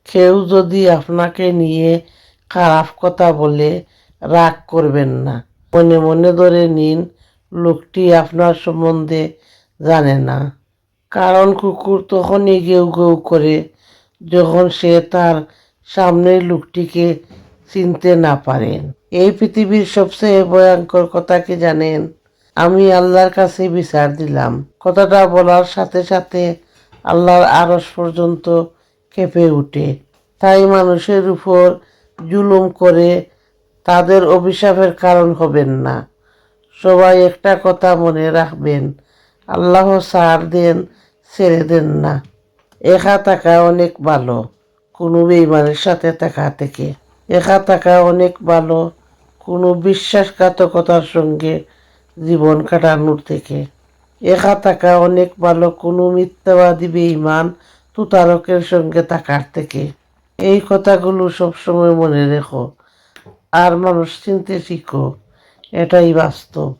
কেউ যদি আপনাকে নিয়ে খারাপ কথা বলে রাগ করবেন না, মনে মনে ধরে নিন লোকটি আপনার সম্বন্ধে জানে না। কারণ কুকুর তখনই গেউ গেউ করে যখন সে তার সামনের লোকটিকে চিনতে না পারেন। এই পৃথিবীর সবচেয়ে ভয়ঙ্কর কথা কি জানেন? আমি আল্লাহর কাছে বিচার দিলাম কথাটা বলার সাথে সাথে আল্লাহর আরশ পর্যন্ত কেঁপে ওঠে। তাই মানুষের উপর জুলুম করে তাদের অভিশাপের কারণ হবেন না। সবাই একটা কথা মনে রাখবেন, আল্লাহ ছাড় দেন, ছেড়ে দেন না। একা থাকা অনেক ভালো কোনো বেঈমানের সাথে থাকা থেকে। একা থাকা অনেক ভালো কোনো বিশ্বাসঘাতকতার সঙ্গে জীবন কাটানোর থেকে। একা থাকা অনেক ভালো কোনো মিথ্যাবাদী বেঈমান প্রতারকের সঙ্গে থাকার থেকে। এই কথাগুলো সবসময় মনে রেখো আর মানুষ চিনতে শিখো, এটাই বাস্তব।